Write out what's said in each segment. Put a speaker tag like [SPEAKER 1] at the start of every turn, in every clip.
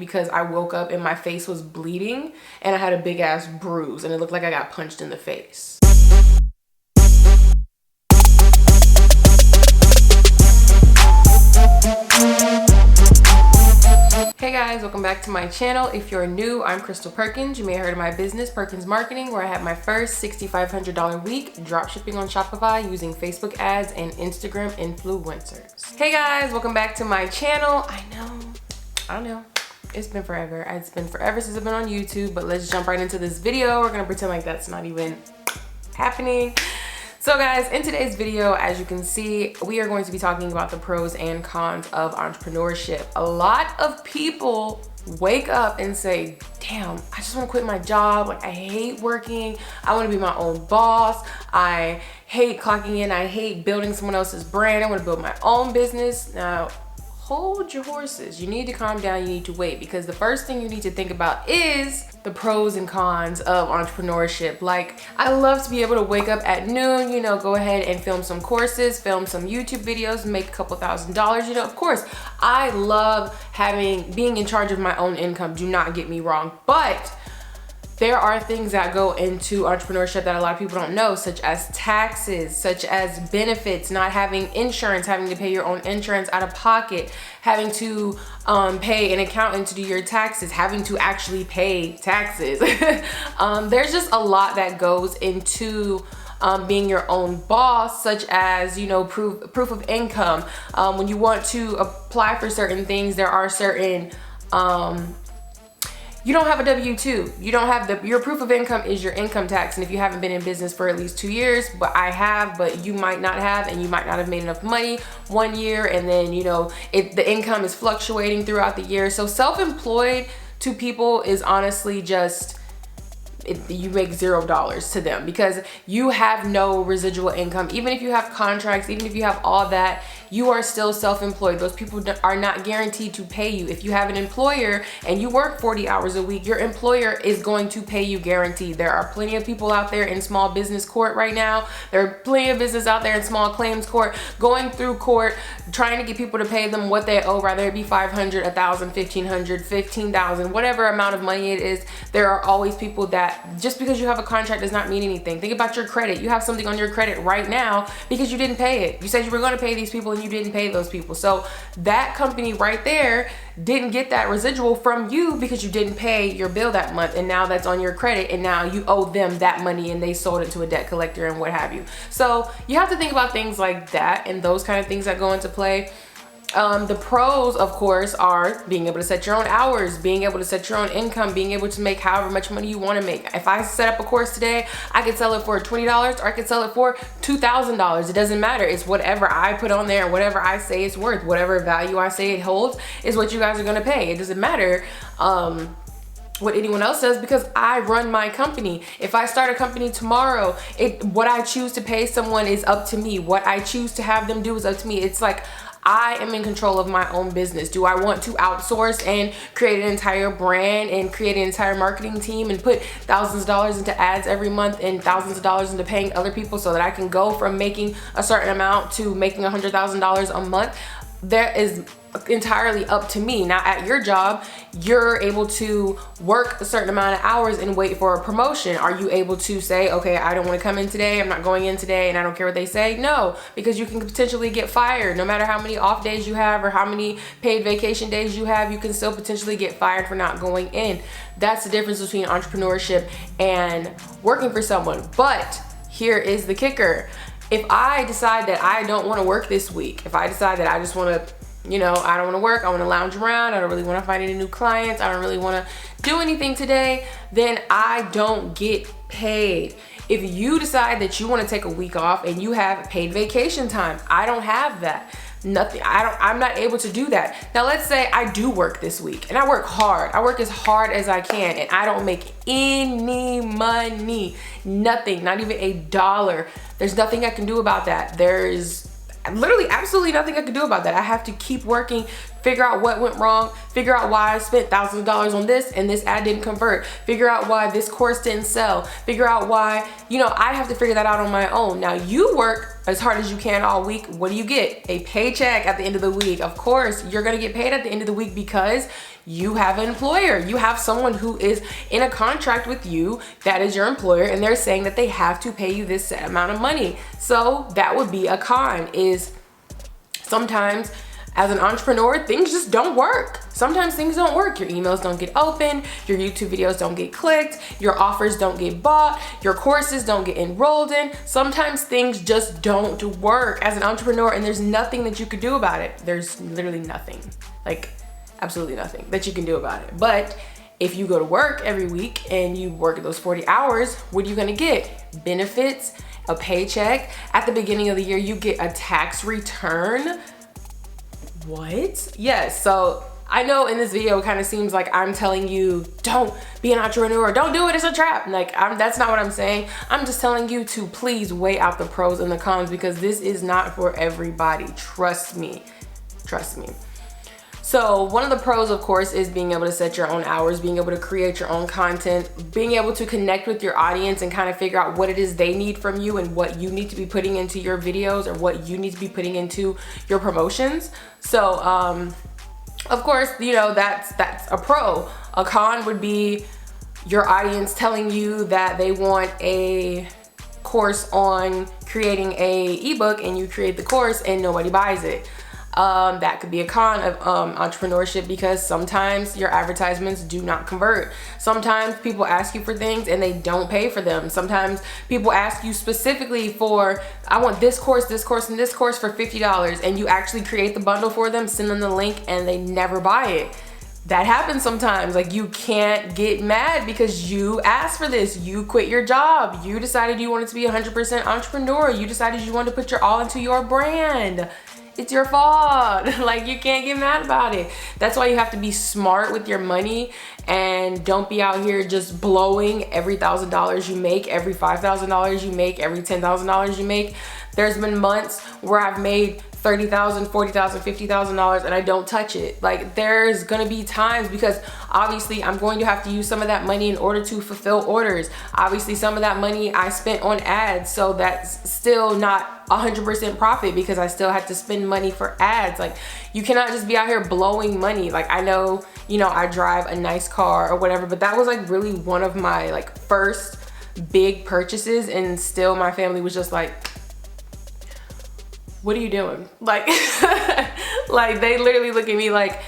[SPEAKER 1] because I woke up and my face was bleeding and I had a big ass bruise and it looked like I got punched in the face. Hey guys, welcome back to my channel. If you're new, I'm Crystal Perkins. You may have heard of my business, Perkins Marketing, where I have my first $6,500 week dropshipping on Shopify using Facebook ads and Instagram influencers. Hey guys, welcome back to my channel. I know, it's been forever. It's been forever since I've been on YouTube, but let's jump right into this video. We're gonna pretend like that's not even happening. So guys, in today's video, as you can see, we are going to be talking about the pros and cons of entrepreneurship. A lot of people wake up and say, damn, I just want to quit my job. Like, I hate working. I want to be my own boss. I hate clocking in. I hate building someone else's brand. I want to build my own business. Now, hold your horses. You need to calm down. You need to wait, because the first thing you need to think about is the pros and cons of entrepreneurship. Like, I love to be able to wake up at noon, go ahead and film some courses, film some YouTube videos, make a couple $1,000s. Of course, I love being in charge of my own income. Do not get me wrong, but there are things that go into entrepreneurship that a lot of people don't know, such as taxes, such as benefits, not having insurance, having to pay your own insurance out of pocket, having to pay an accountant to do your taxes, having to actually pay taxes. There's just a lot that goes into being your own boss, such as, proof of income. When you want to apply for certain things, there are certain you don't have a W-2. You don't have your proof of income is your income tax. And if you haven't been in business for at least 2 years, but I have, but you might not have, and you might not have made enough money 1 year. And then, the income is fluctuating throughout the year. So self-employed to people is honestly just, you make $0 to them, because you have no residual income. Even if you have contracts, even if you have all that, you are still self-employed. Those people are not guaranteed to pay you. If you have an employer and you work 40 hours a week, your employer is going to pay you guaranteed. There are plenty of people out there in small business court right now. There are plenty of business out there in small claims court, going through court, trying to get people to pay them what they owe, rather it be $500, $1,000, $1,500, $15,000, whatever amount of money it is. There are always people that, just because you have a contract does not mean anything. Think about your credit. You have something on your credit right now because you didn't pay it. You said you were going to pay these people and you didn't pay those people. So that company right there didn't get that residual from you because you didn't pay your bill that month, and now that's on your credit, and now you owe them that money and they sold it to a debt collector and what have you. So you have to think about things like that and those kind of things that go into play. The pros, of course, are being able to set your own hours, being able to set your own income, being able to make however much money you want to make. If I set up a course today, I could sell it for $20 or I could sell it for $2,000. It doesn't matter. It's whatever I put on there, whatever I say it's worth, whatever value I say it holds is what you guys are going to pay. It doesn't matter what anyone else says, because I run my company. If I start a company tomorrow, what I choose to pay someone is up to me. What I choose to have them do is up to me. It's like, I am in control of my own business. Do I want to outsource and create an entire brand and create an entire marketing team and put thousands of dollars into ads every month and thousands of dollars into paying other people so that I can go from making a certain amount to making $100,000 a month? That is entirely up to me. Now at your job, you're able to work a certain amount of hours and wait for a promotion. Are you able to say, okay, I don't want to come in today, I'm not going in today, and I don't care what they say? No, because you can potentially get fired. No matter how many off days you have or how many paid vacation days you have, you can still potentially get fired for not going in. That's the difference between entrepreneurship and working for someone. But here is the kicker. If I decide that I don't want to work this week, if I decide that I just want to, I don't want to work, I want to lounge around, I don't really want to find any new clients, I don't really want to do anything today, then I don't get paid. If you decide that you want to take a week off and you have paid vacation time, I don't have that. I'm not able to do that. Now let's say I do work this week and I work hard. I work as hard as I can and I don't make any money, nothing, not even $1. There's nothing I can do about that. There's literally absolutely nothing I can do about that. I have to keep working, figure out what went wrong, figure out why I spent thousands of dollars on this and this ad didn't convert, figure out why this course didn't sell, figure out why, I have to figure that out on my own. Now you work as hard as you can all week. What do you get? A paycheck at the end of the week. Of course, you're gonna get paid at the end of the week because you have an employer. You have someone who is in a contract with you that is your employer, and they're saying that they have to pay you this set amount of money. So that would be a con, is sometimes as an entrepreneur, things just don't work. Sometimes things don't work. Your emails don't get opened, your YouTube videos don't get clicked, your offers don't get bought, your courses don't get enrolled in. Sometimes things just don't work as an entrepreneur, and there's nothing that you could do about it. There's literally nothing, like absolutely nothing that you can do about it. But if you go to work every week and you work those 40 hours, what are you gonna get? Benefits, a paycheck. At the beginning of the year, you get a tax return. What? Yes, so I know in this video it kind of seems like I'm telling you, don't be an entrepreneur, don't do it, it's a trap. Like, that's not what I'm saying. I'm just telling you to please weigh out the pros and the cons, because this is not for everybody. Trust me, trust me. So one of the pros, of course, is being able to set your own hours, being able to create your own content, being able to connect with your audience and kind of figure out what it is they need from you and what you need to be putting into your videos or what you need to be putting into your promotions. So, of course, you know, that's a pro. A con would be your audience telling you that they want a course on creating a ebook, and you create the course and nobody buys it. That could be a con of entrepreneurship, because sometimes your advertisements do not convert. Sometimes people ask you for things and they don't pay for them. Sometimes people ask you specifically for, I want this course, and this course for $50, and you actually create the bundle for them, send them the link, and they never buy it. That happens sometimes. Like, you can't get mad because you asked for this. You quit your job. You decided you wanted to be 100% entrepreneur. You decided you wanted to put your all into your brand. It's your fault. Like, you can't get mad about it. That's why you have to be smart with your money, and don't be out here just blowing every $1,000 you make, every $5,000 you make, every $10,000 you make. There's been months where I've made $30,000, $40,000, $50,000 and I don't touch it. Like, there's gonna be times, because obviously I'm going to have to use some of that money in order to fulfill orders. Obviously some of that money I spent on ads, so that's still not 100% profit, because I still had to spend money for ads. Like, you cannot just be out here blowing money. Like, I know, you know, I drive a nice car or whatever, but that was like really one of my like first big purchases, and still my family was just like, what are you doing? Like, like they literally look at me like,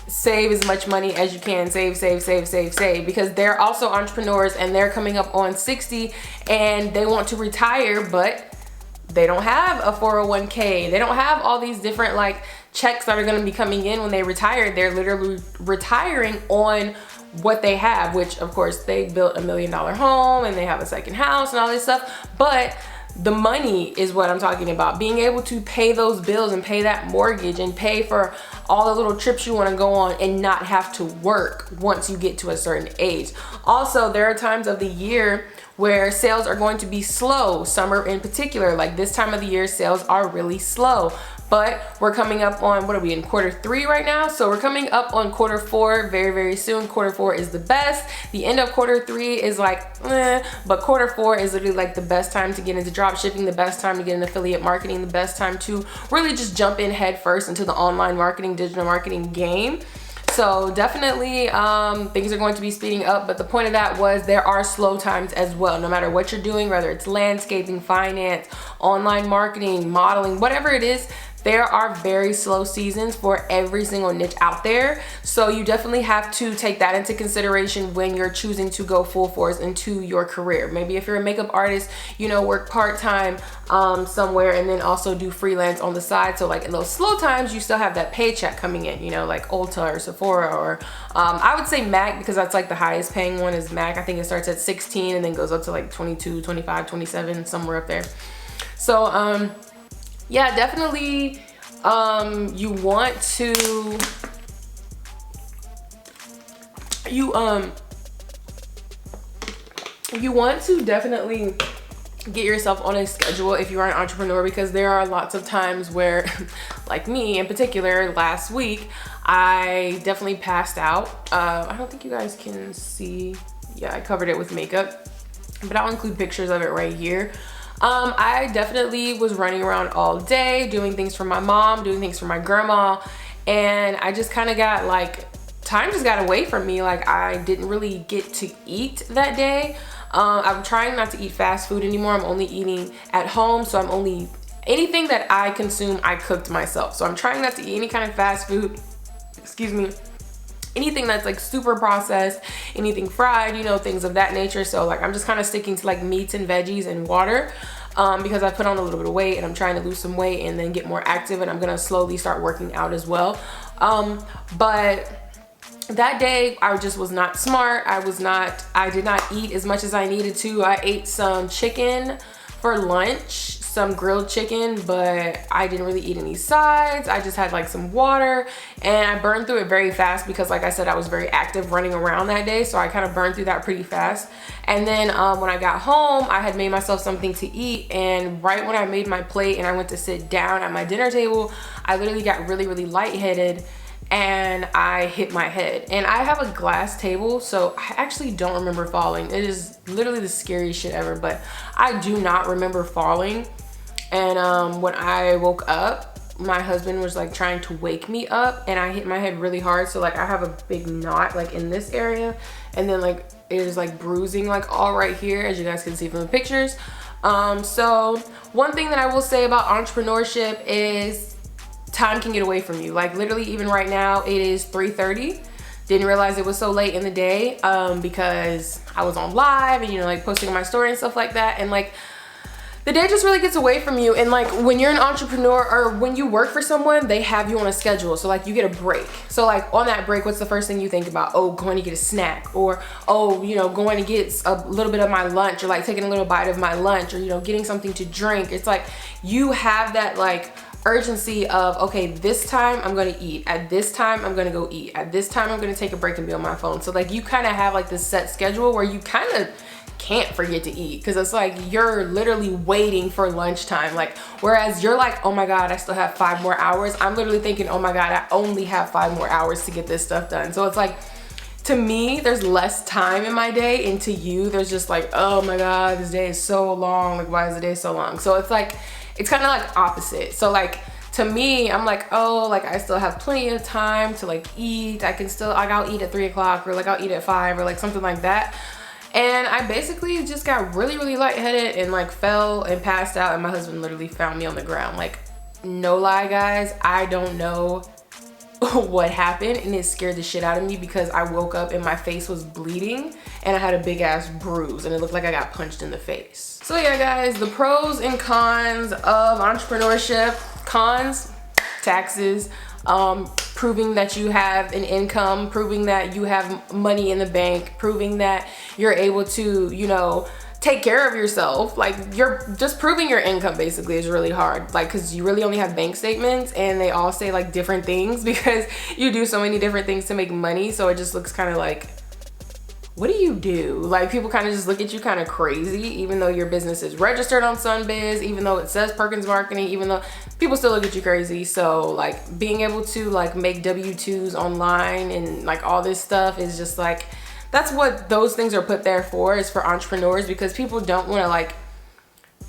[SPEAKER 1] save as much money as you can, save, because they're also entrepreneurs and they're coming up on 60 and they want to retire, but they don't have a 401k. They don't have all these different like checks that are gonna be coming in when they retire. They're literally retiring on what they have, which of course they built $1 million home and they have a second house and all this stuff, but the money is what I'm talking about. Being able to pay those bills and pay that mortgage and pay for all the little trips you want to go on and not have to work once you get to a certain age. Also, there are times of the year where sales are going to be slow. Summer in particular, like this time of the year, sales are really slow. But we're coming up on, what are we in, Q3 right now? So we're coming up on Q4 very, very soon. Q4 is the best. The end of Q3 is like, but Q4 is literally like the best time to get into drop shipping, the best time to get into affiliate marketing, the best time to really just jump in head first into the online marketing, digital marketing game. So definitely things are going to be speeding up, but the point of that was there are slow times as well. No matter what you're doing, whether it's landscaping, finance, online marketing, modeling, whatever it is, there are very slow seasons for every single niche out there. So you definitely have to take that into consideration when you're choosing to go full force into your career. Maybe if you're a makeup artist, you know, work part-time somewhere and then also do freelance on the side. So like in those slow times, you still have that paycheck coming in, you know, like Ulta or Sephora, or I would say MAC, because that's like the highest paying one is MAC. I think it starts at 16 and then goes up to like 22, 25, 27, somewhere up there. So yeah, definitely you want to definitely get yourself on a schedule if you are an entrepreneur, because there are lots of times where like me in particular, last week I definitely passed out. I don't think you guys can see. Yeah, I covered it with makeup, but I'll include pictures of it right here. I definitely was running around all day doing things for my mom, doing things for my grandma, and I just kind of got like time just got away from me. Like I didn't really get to eat that day. I'm trying not to eat fast food anymore. I'm only eating at home. So I'm only, anything that I consume, I cooked myself. So I'm trying not to eat any kind of fast food, excuse me, anything that's like super processed, anything fried, you know, things of that nature. So like I'm just kind of sticking to like meats and veggies and water, because I put on a little bit of weight and I'm trying to lose some weight and then get more active, and I'm gonna slowly start working out as well. But that day I just was not smart. I did not eat as much as I needed to. I ate some chicken for lunch, some grilled chicken, but I didn't really eat any sides. I just had like some water, and I burned through it very fast because, like I said, I was very active running around that day. So I kind of burned through that pretty fast. And then when I got home, I had made myself something to eat, and right when I made my plate and I went to sit down at my dinner table, I literally got really, really lightheaded and I hit my head. And I have a glass table, so I actually don't remember falling. It is literally the scariest shit ever, but I do not remember falling. And when I woke up, my husband was like trying to wake me up, and I hit my head really hard. So like I have a big knot like in this area, and then like it is like bruising like all right here, as you guys can see from the pictures. So one thing that I will say about entrepreneurship is time can get away from you. Like literally even right now it is 3:30. Didn't realize it was so late in the day because I was on live and, you know, like posting my story and stuff like that. And like the day just really gets away from you. And like when you're an entrepreneur or when you work for someone, they have you on a schedule. So like you get a break. So like on that break, what's the first thing you think about? Oh, going to get a snack, or oh, you know, going to get a little bit of my lunch, or like taking a little bite of my lunch, or, you know, getting something to drink. It's like you have that like urgency of, okay, this time I'm gonna eat, at this time I'm gonna go eat, at this time I'm gonna take a break and be on my phone. So like you kind of have like this set schedule where you kind of can't forget to eat, because it's like you're literally waiting for lunchtime. Like whereas you're like, oh my god, I still have 5 more hours, I'm literally thinking, oh my god, I only have 5 more hours to get this stuff done. So it's like, to me, there's less time in my day, and to you there's just like, oh my god, this day is so long, like why is the day so long? So it's like, it's kind of like opposite. So like to me, I'm like, oh, like I still have plenty of time to like eat. I can still, like I'll eat at 3 o'clock, or like I'll eat at 5, or like something like that. And I basically just got really, really lightheaded and like fell and passed out, and my husband literally found me on the ground. Like no lie guys, I don't know what happened, and it scared the shit out of me because I woke up and my face was bleeding and I had a big ass bruise and it looked like I got punched in the face. So yeah guys, the pros and cons of entrepreneurship. Cons: taxes, proving that you have an income, proving that you have money in the bank, proving that you're able to, you know, take care of yourself. Like you're just proving your income basically is really hard, like because you really only have bank statements and they all say like different things because you do so many different things to make money. So it just looks kind of like, what do you do? Like people kind of just look at you kind of crazy, even though your business is registered on Sunbiz, even though it says Perkins Marketing, even though people still look at you crazy. So like being able to like make W-2s online and like all this stuff is just like, that's what those things are put there for, is for entrepreneurs, because people don't want to like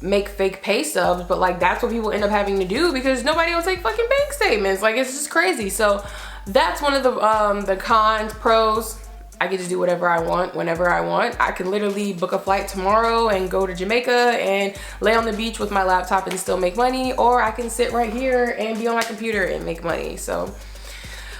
[SPEAKER 1] make fake pay stubs, but like that's what people end up having to do because nobody will take fucking bank statements. Like it's just crazy. So that's one of the cons. Pros: I get to do whatever I want whenever I want. I can literally book a flight tomorrow and go to Jamaica and lay on the beach with my laptop and still make money, or I can sit right here and be on my computer and make money. So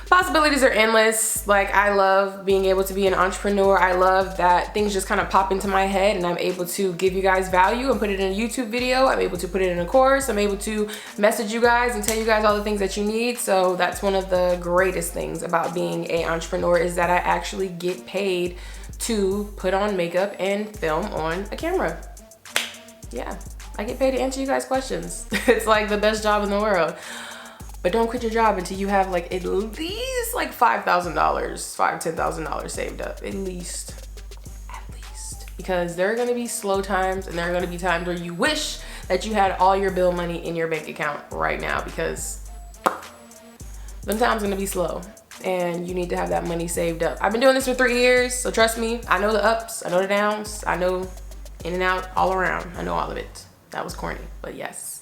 [SPEAKER 1] possibilities are endless. Like I love being able to be an entrepreneur. I love that things just kind of pop into my head and I'm able to give you guys value and put it in a YouTube video. I'm able to put it in a course. I'm able to message you guys and tell you guys all the things that you need. So that's one of the greatest things about being an entrepreneur, is that I actually get paid to put on makeup and film on a camera. Yeah, I get paid to answer you guys' questions. It's like the best job in the world. But don't quit your job until you have like at least like $5,000, $10,000 saved up, at least. Because there are gonna be slow times, and there are gonna be times where you wish that you had all your bill money in your bank account right now, because them times are gonna be slow and you need to have that money saved up. I've been doing this for 3 years, so trust me, I know the ups, I know the downs, I know in and out, all around, I know all of it. That was corny, but yes.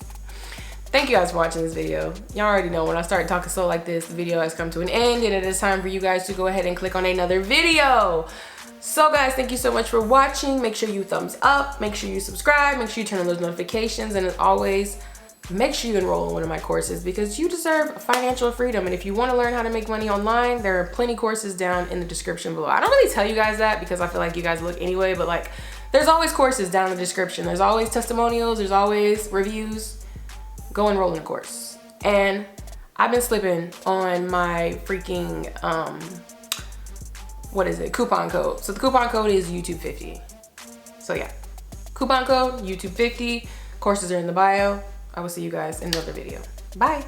[SPEAKER 1] thank you guys for watching this video. Y'all already know when I start talking slow like this, the video has come to an end and it is time for you guys to go ahead and click on another video. So guys, thank you so much for watching. Make sure you thumbs up, make sure you subscribe, make sure you turn on those notifications, and as always, make sure you enroll in one of my courses because you deserve financial freedom. And if you want to learn how to make money online, there are plenty courses down in the description below. I don't really tell you guys that because I feel like you guys look anyway, but like there's always courses down in the description. There's always testimonials, there's always reviews. Go enroll in a course. And I've been slipping on my freaking coupon code. So the coupon code is YouTube50. So yeah, coupon code YouTube50. Courses are in the bio. I will see you guys in another video. Bye.